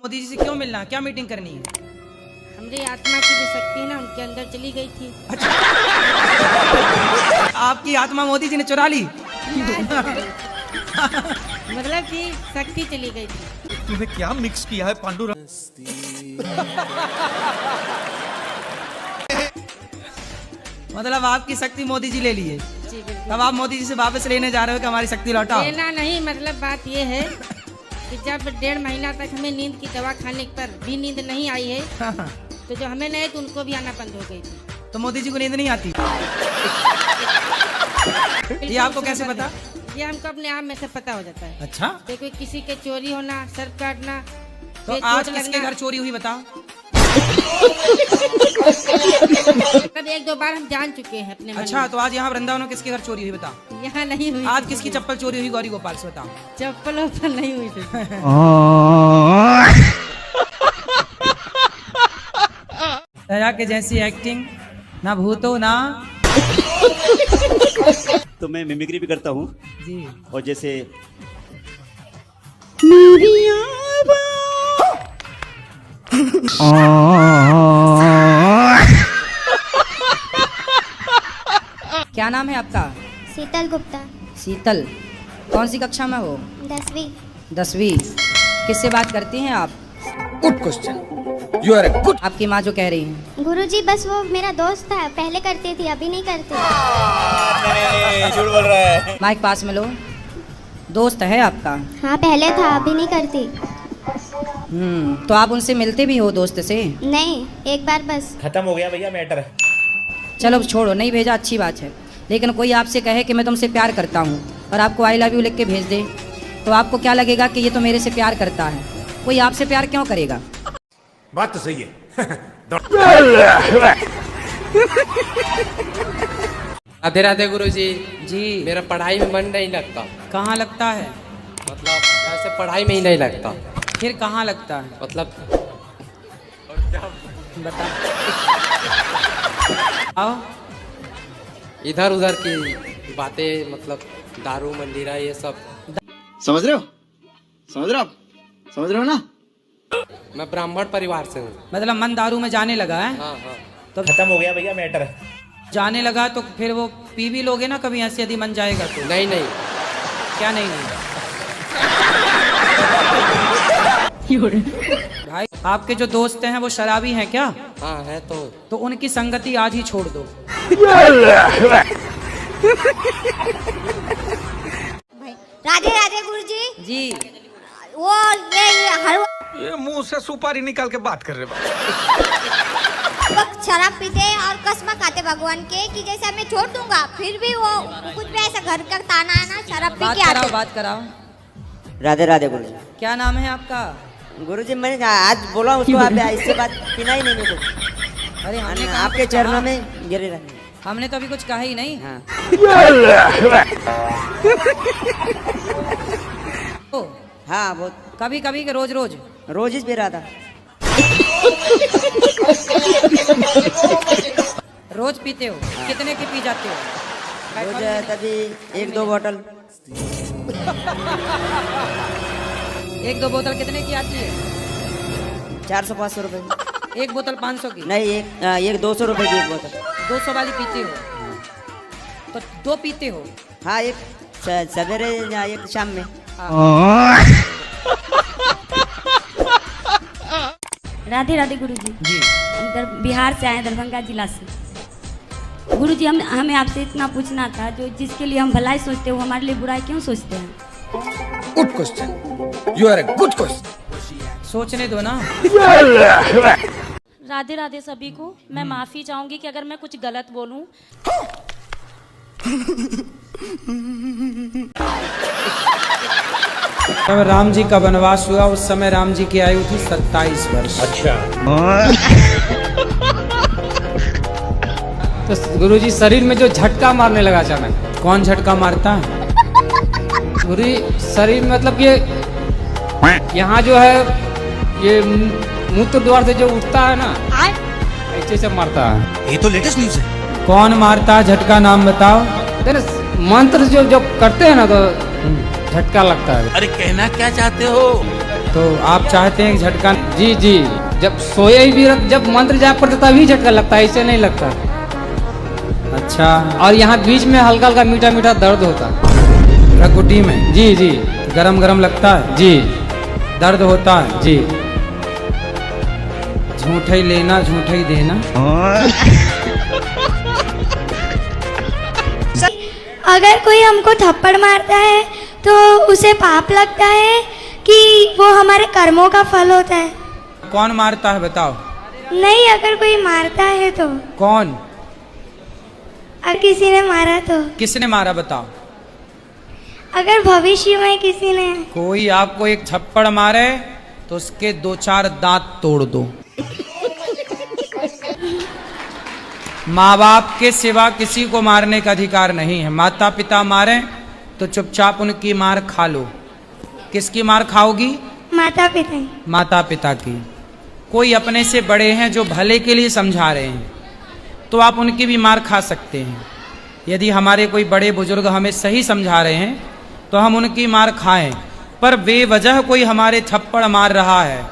मोदी जी से क्यों मिलना है, क्या मीटिंग करनी है? हमारी आत्मा की जो शक्ति है ना उनके अंदर चली गई थी। अच्छा। आपकी आत्मा मोदी जी ने चुरा ली? मतलब कि शक्ति चली गई थी। तूने क्या मिक्स किया है पांडुरंग? मतलब आपकी शक्ति मोदी जी ले लिए? जी बिल्कुल। तब आप मोदी जी से वापस लेने जा रहे हो कि हमारी शक्ति लौटाओ? लेना नहीं, मतलब बात ये है कि जब 1.5 महीना तक हमें नींद की दवा खाने पर भी नींद नहीं आई है, तो जो हमें नहीं तो उनको भी आना बंद हो गई थी। तो मोदी जी को नींद नहीं आती? ये आपको कैसे पता? ये हमको अपने आप में से पता हो जाता है। अच्छा, देखो किसी के चोरी होना, सर काटना, तो आज किसके घर चोरी हुई बताओ? तब 1-2 बार हम जान चुके हैं अपने मन अच्छा, में। तो आज यहाँ वृंदावन में किसके घर चोरी हुई बताओ? यहाँ नहीं हुई। आज किसकी चप्पल चोरी हुई गौरी गोपाल से बताओ? चप्पल वप्पल नहीं हुई थी। दया के जैसी एक्टिंग ना भूतो ना। तो मैं मिमिक्री भी करता हूँ जी। और जैसे क्या नाम है आपका? शीतल गुप्ता। शीतल। कौन सी कक्षा में हो? 10वीं। 10वीं। किससे बात करती हैं आप? Good question, you are a good. आपकी माँ जो कह रही है। गुरुजी बस वो मेरा दोस्त था, पहले करती थी अभी नहीं करती। झूठ बोल रहा है। माइक पास में लो। दोस्त है आपका? हाँ पहले था, अभी नहीं करती। तो आप उनसे मिलते भी हो दोस्त से? नहीं, एक बार बस। खत्म हो गया भैया मैटर। चलो छोड़ो, नहीं भेजा अच्छी बात है। लेकिन कोई आपसे कहे कि मैं तुमसे प्यार करता हूँ और आपको आई लव यू लिख के भेज दे, तो आपको क्या लगेगा कि ये तो मेरे से प्यार करता है? कोई आपसे प्यार क्यों करेगा? बात तो सही है। राधे राधे गुरुजी। जी। मेरा पढ़ाई में मन नहीं लगता। कहाँ लगता है? मतलब ऐसे पढ़ाई में ही नहीं लगता। फिर कहाँ लगता है? मतलब बता। आओ। इधर उधर की बातें, मतलब दारू मंदिरा ये सब। समझ रहे हो? समझ रहे हो आप? समझ रहे हो ना? मैं ब्राह्मण परिवार से हूँ। मतलब मन दारू में जाने लगा है? हाँ हाँ। तो खत्म हो गया भैया मैटर। जाने लगा तो फिर वो पी भी लोगे ना कभी ऐसे, यदि मन जाएगा तो? नहीं नहीं। क्या नहीं नहीं? भाई आपके जो दोस्त हैं वो शराबी हैं क्या? हाँ है तो उनकी संगति आज ही छोड़ दो। राधे राधे गुरुजी। जी। वो ये हर ये मुंह से सुपारी निकाल के बात कर रहे हैं। वक्त शराब पीते हैं और कसम खाते भगवान के कि जैसे मैं छोड़ दूंगा, फिर भी वो कुछ भी ऐसा घर का ताना है ना, शराब पी बात के कराओ, आते। बात कराओ। राधे राधे गुरुजी। क्या नाम है आपका? गुरुजी मैंने आज बोला उसको, आप इससे बात पीना ही नहीं मेरे को। अरे हमने कहा आपके कुछ चरणों कहा? में गिरे रहने। हमने तो अभी कुछ कहा ही नहीं। हाँ। ओ, हाँ बहुत कभी कभी के रोज रोज? रोज ही पी रहा था। रोज पीते हो? कितने की पी जाते हो? रोज तभी 1-2 बोतल। 1-2 बोतल कितने की आती है? 400-500 रुपए। एक बोतल 500 की? नहीं, एक 200 रुपए की एक बोतल। 200 वाली पीते हो? तो 2 पीते हो? हाँ, एक सवेरे या एक शाम में। राधे राधे गुरुजी। जी। हम बिहार से आए हैं, दरभंगा जिला से। गुरुजी हमें आपसे इतना पूछना था, जो जिसके लिए हम भलाई सोचते हैं वो हमारे लिए बुराई क्यों सोचते हैं? Good question, you are a good question. सोचने दो ना। राधे राधे सभी को। मैं माफी चाहूंगी कि अगर मैं कुछ गलत बोलूं। जब राम जी का वनवास हुआ उस समय राम जी की आयु थी 27 वर्ष। अच्छा। तो गुरुजी शरीर में जो झटका मारने लगा अचानक। कौन झटका मारता है? गुरुजी शरीर में मतलब ये यहाँ जो है ये मूत्र द्वार से जो उठता है ना, ऐसे से मारता है। ये तो लेटेस्ट न्यूज़ है। कौन मारता है? झटका नाम बताओ। मंत्र जो करते हैं ना तो झटका लगता है। अरे कहना क्या चाहते हो? तो आप चाहते हैं कि झटका? जी जी, जब सोए भी जब मंत्र जाप पड़ता तभी झटका लगता है, ऐसे नहीं लगता। अच्छा, और यहाँ बीच में हल्का हल्का मीठा मीठा दर्द होता है प्रकुटी में? जी जी। गरम गरम लगता है जी। दर्द होता है जी। झूठा ही लेना झूठा ही देना। अगर कोई हमको थप्पड़ मारता है तो उसे पाप लगता है कि वो हमारे कर्मों का फल होता है? कौन मारता है बताओ? नहीं, अगर कोई मारता है तो। कौन? अगर किसी ने मारा तो? किसने मारा बताओ? अगर भविष्य में किसी ने। कोई आपको एक थप्पड़ मारे तो उसके 2-4 दांत तोड़ दो। माँ बाप के सिवा किसी को मारने का अधिकार नहीं है। माता पिता मारे तो चुपचाप उनकी मार खा लो। किसकी मार खाओगी? माता पिता। माता पिता की। कोई अपने से बड़े हैं जो भले के लिए समझा रहे हैं तो आप उनकी भी मार खा सकते हैं। यदि हमारे कोई बड़े बुजुर्ग हमें सही समझा रहे हैं तो हम उनकी मार खाएं, पर बेवजह कोई हमारे थप्पड़ मार रहा है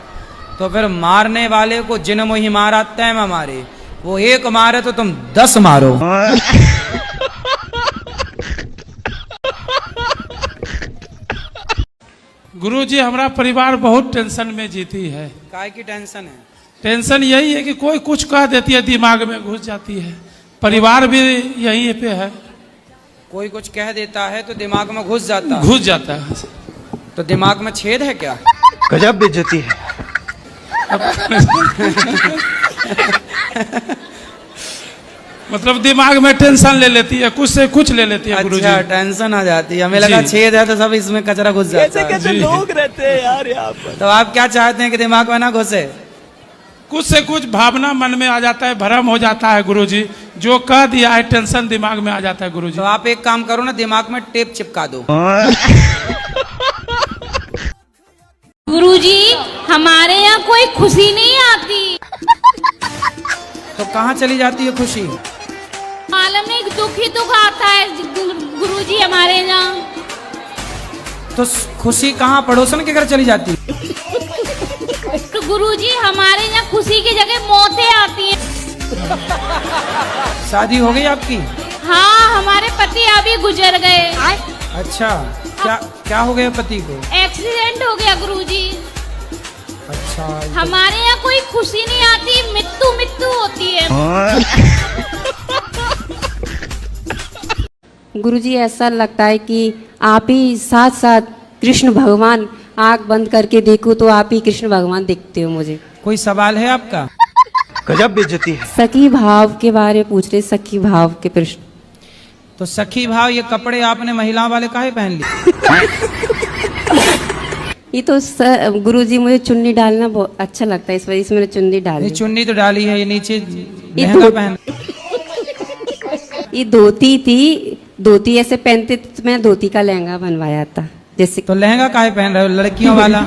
तो फिर मारने वाले को जिन मोहि मारा तैम मारे। वो एक मारे तो तुम 10 मारो। गुरुजी, हमारा परिवार बहुत टेंशन में जीती है। काय की टेंशन है? टेंशन यही है कि कोई कुछ कह देती है, दिमाग में घुस जाती है। परिवार भी यहीं पे है। कोई कुछ कह देता है तो दिमाग में घुस जाता है। तो दिमाग में छेद है क्या? गजब बेइज्जती है। मतलब दिमाग में टेंशन ले लेती है, कुछ से कुछ ले लेती है। गुरुजी, अच्छा, टेंशन आ जाती है। हमें लगा छेद है तो सब इसमें कचरा घुस जाता है। कैसे लोग रहते हैं यार यहाँ पर। तो आप क्या चाहते हैं कि दिमाग में ना घुसे? कुछ से कुछ भावना मन में आ जाता है, भ्रम हो जाता है गुरुजी। जो कह दिया है टेंशन दिमाग में आ जाता है गुरुजी। तो आप एक काम करो ना, दिमाग में टेप चिपका दो। गुरुजी, हमारे यहाँ कोई खुशी नहीं आती। तो कहाँ चली जाती है खुशी? मालूम नहीं, दुख ही दुख आता है गुरुजी हमारे यहाँ। तो खुशी कहाँ पड़ोसन के घर चली जाती? तो गुरुजी, हमारे यहाँ खुशी की जगह मौतें आती हैं। शादी हो गई आपकी? हाँ, हमारे पति अभी गुजर गए। अच्छा, क्या हो गया पति को? एक्सीडेंट हो गया गुरुजी। अच्छा, हमारे यहाँ कोई खुशी नहीं आती, मृत्यु मृत्यु होती है। गुरुजी, ऐसा लगता है कि आप ही साथ साथ कृष्ण भगवान, आंख बंद करके देखूं तो आप ही कृष्ण भगवान दिखते हो मुझे। कोई सवाल है आपका? गजब बेइज्जती है। सखी भाव के बारे में पूछ रहे, सखी भाव के प्रश्न। तो सखी भाव, ये कपड़े आपने महिलाओं वाले काहे पहन लिए? ये तो गुरुजी, मुझे चुन्नी डालना बहुत अच्छा लगता है, इस वजह से मैंने चुन्नी डाली। चुन्नी तो डाली है, ये नीचे लहंगा पहन। ये धोती थी, धोती ऐसे पहनते तो मैं धोती का लहंगा बनवाया था जैसे। तो लहंगा काहे पहन रहे हो? लड़कियों वाला।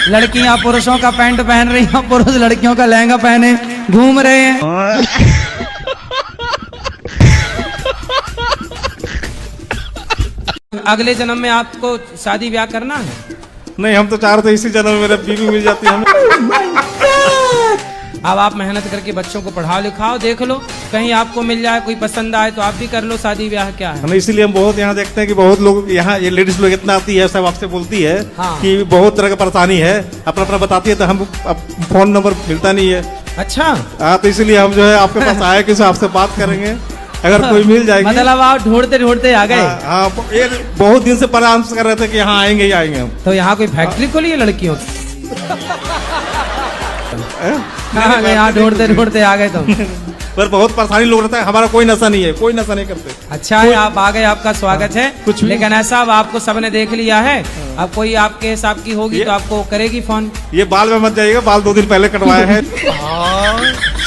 लड़कियां पुरुषों का पैंट पहन रही हैं, पुरुष लड़कियों का लहंगा पहने घूम रहे हैं। अगले जन्म में आपको शादी ब्याह करना है? नहीं, हम तो चाह रहे थे इसी जन्म में मेरा बीवी मिल जाती हमें। अब आप मेहनत करके बच्चों को पढ़ाओ लिखाओ, देख लो कहीं आपको मिल जाए, कोई पसंद आए तो आप भी कर लो शादी ब्याह। क्या है, इसीलिए हम बहुत यहाँ देखते हैं कि बहुत लोग यहाँ, ये लेडीज लोग इतना आती है, सब आपसे बोलती है हाँ। कि बहुत तरह का परेशानी है, अपना अपना बताती है, तो हम फोन नंबर मिलता नहीं है। अच्छा, हाँ, तो इसीलिए हम जो है आपके पास आए कि आपसे बात करेंगे, अगर कोई मिल जाएगी। मतलब आप ढूंढते ढूंढते आ गए? हाँ, बहुत दिन से परामर्श कर रहे थे कि यहाँ आएंगे ही आएंगे हम। तो यहाँ कोई फैक्ट्री खोली है लड़कियों की? यहाँ ढूंढते ढूंढते आ गए तुम। पर बहुत परेशानी लोग रहता है, हमारा कोई नशा नहीं है, कोई नशा नहीं करते। अच्छा है, आप आ गए, आपका स्वागत है। कुछ लेकिन ऐसा अब आपको सबने देख लिया है, अब कोई आपके हिसाब की होगी तो आपको करेगी फोन। ये बाल में मत जाइएगा, बाल 2 दिन पहले कटवाए हैं।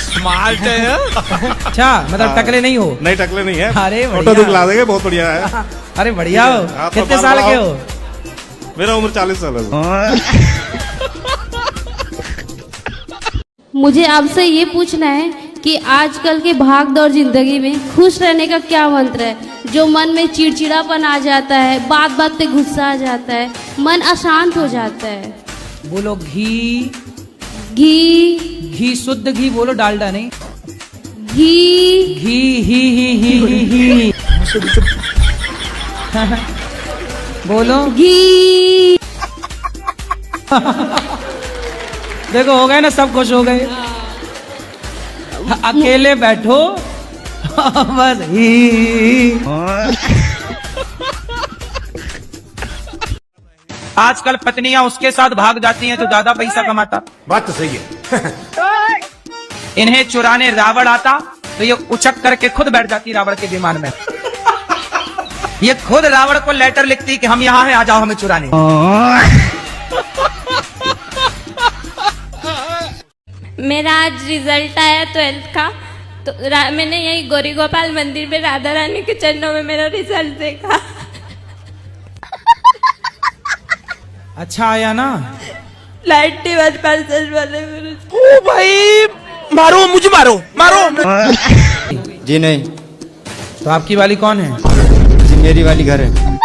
स्मार्ट है। अच्छा, मतलब टकले नहीं हो? नहीं, टकले नहीं है। अरे फोटो दिखला देंगे, बहुत बढ़िया है। अरे बढ़िया हो। कितने साल के हो? मेरा उम्र 40 साल है। मुझे आपसे ये पूछना है कि आजकल के भाग दौड़ जिंदगी में खुश रहने का क्या मंत्र है? जो मन में चिड़चिड़ापन आ जाता है, बात बात पे गुस्सा आ जाता है, मन अशांत हो जाता है, बोलो घी। घी। घी शुद्ध घी बोलो, डालडा नहीं। घी। घी ही बोलो घी। देखो हो गए ना, सब खुश हो गए। अकेले बैठो बस ही। आजकल पत्नियां उसके साथ भाग जाती हैं तो ज्यादा पैसा कमाता। बात तो सही है। इन्हें चुराने रावण आता तो ये उचक करके खुद बैठ जाती रावण के विमान में। ये खुद रावण को लेटर लिखती कि हम यहाँ हैं, आ जाओ हमें चुराने। मेरा आज रिजल्ट आया 12th का, तो मैंने यही गौरी गोपाल मंदिर में राधा रानी के चरणों में मेरा रिजल्ट देखा। अच्छा आया ना? 91% वाले मेरे। ओ भाई मारो, मुझे मारो मारो। जी नहीं। तो आपकी वाली कौन है? जी मेरी वाली घर है।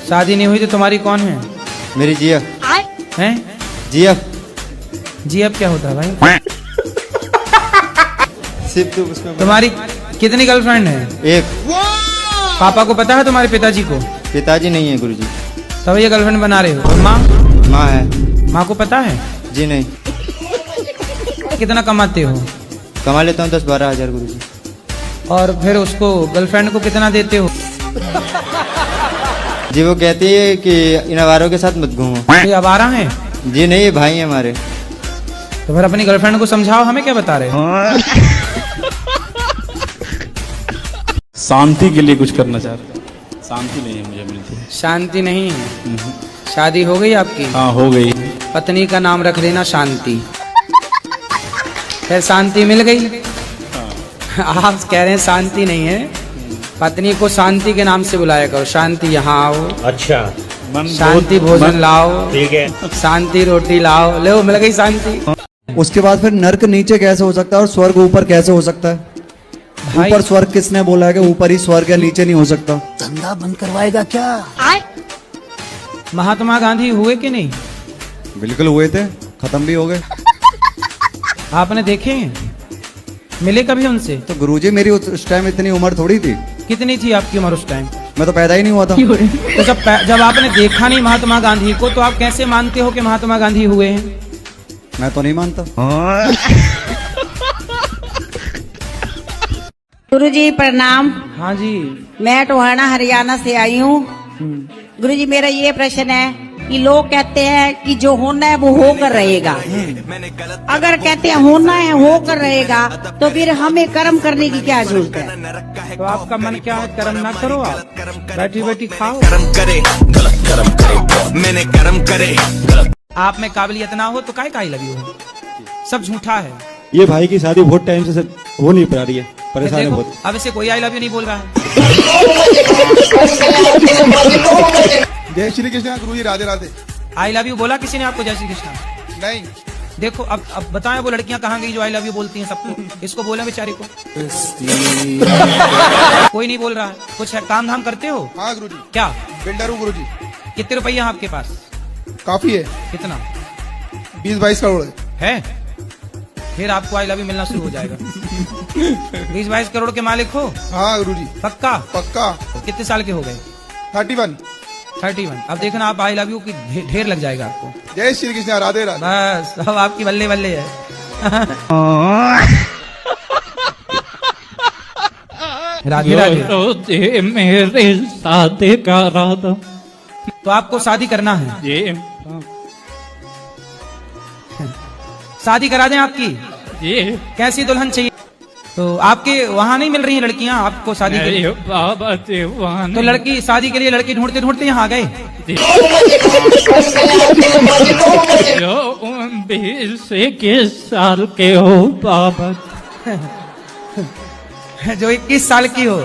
शादी नहीं हुई तो तुम्हारी कौन है? मेरी जिया हैं? जिया। जिया क्या होता है भाई? सिर्फ तो उसमें। तुम्हारी कितनी गर्लफ्रेंड है? एक। पापा को पता है तुम्हारे पिताजी को? पिताजी नहीं है गुरुजी। तब ये गर्लफ्रेंड बना रहे हो। माँ? माँ है। माँ को पता है? जी नहीं। कितना कमाते हो? कमा लेता हूँ 10-12 हजार गुरुजी। और फिर उसको गर्लफ्रेंड को कितना देते हो? जी वो कहती है कि इन आवारों के साथ मत घूमो। ये आवारा है? जी नहीं, ये भाई है हमारे। तो फिर अपनी गर्लफ्रेंड को समझाओ, हमें क्या बता रहे हो? शांति के लिए कुछ करना चाह रहे। शांति नहीं है मुझे मिलती। शांति नहीं है? शादी हो गई आपकी? हाँ हो गई। पत्नी का नाम रख लेना शांति। फिर शांति मिल गई। आप कह रहे हैं शांति नहीं है, पत्नी को शांति के नाम से बुलाया करो। शांति यहाँ आओ। अच्छा। शांति भोजन लाओ। ठीक है। शांति रोटी लाओ। लो मिल गई शांति। उसके बाद फिर नर्क नीचे कैसे हो सकता है और स्वर्ग ऊपर कैसे हो सकता है? ऊपर स्वर्ग किसने बोला है कि ऊपर ही स्वर्ग है, नीचे नहीं हो सकता? धंधा बंद करवाएगा क्या? महात्मा गांधी हुए कि नहीं? बिल्कुल हुए थे, खत्म भी हो गए। आपने देखे हैं? मिले कभी उनसे? तो गुरुजी मेरी उस टाइम इतनी उम्र थोड़ी थी। कितनी थी आपकी उम्र उस टाइम? मैं तो पैदा ही नहीं हुआ था। तो जब आपने देखा नहीं महात्मा गांधी को, तो आप कैसे मानते हो कि महात्मा गांधी हुए हैं? मैं तो नहीं मानता। गुरुजी प्रणाम। हाँ जी। मैं टोहाना हरियाणा से आई हूँ। गुरुजी मेरा ये प्रश्न है कि लोग कहते हैं कि जो होना है वो होकर रहेगा। अगर कहते हैं होना है होकर रहेगा, तो फिर हमें कर्म करने की क्या जरूरत है? तो आपका मन क्या है? कर्म ना करो, आप बैठी बैठी खाओ। कर्म करे गलत कर्म करे, मैंने कर्म करे गलत। आप में काबिलियत ना हो तो काहे काहे लगी हो? सब झूठा है। ये भाई की शादी बहुत टाइम से हो नहीं पा रही है, परेशान है बहुत। अब इसे कोई आई लव यू नहीं बोल रहा है। जय श्री कृष्ण। गुरुजी Radhe Radhe. I love you बोला किसी ने आपको? जय श्री कृष्ण नहीं। देखो अब बताएं वो लड़कियां कहाँ गई जो आई लव यू बोलती हैं सबको? इसको बोले बेचारे को। कोई नहीं बोल रहा है। कुछ है, काम धाम करते हो? हाँ गुरुजी। क्या? बिल्डर हूँ गुरुजी। कितने रुपया आपके पास? काफी है। कितना? 20-22 करोड़ है। फिर आपको आई लव यू मिलना शुरू हो जाएगा। 20-22 करोड़ के मालिक हो? हाँ गुरुजी। पक्का? पक्का। तो कितने साल के हो गए? 31। अब देखना आप आई लव यू की ढेर लग जाएगा आपको। जय श्री कृष्ण राधे राधे। बस अब आपकी बल्ले बल्ले है। राधे राधे। मेरे शादी का राधा। तो आपको शादी करना है? जी। शादी करा दें आपकी? जी। कैसी दुल्हन चाहिए? तो आपके वहाँ नहीं मिल रही हैं लड़कियाँ आपको शादी के लिए? बाबा तो लड़की शादी के लिए लड़की ढूंढते ढूंढते यहाँ आ गए? जो 20-21 साल के हो बाबा। जो 21 साल की हो?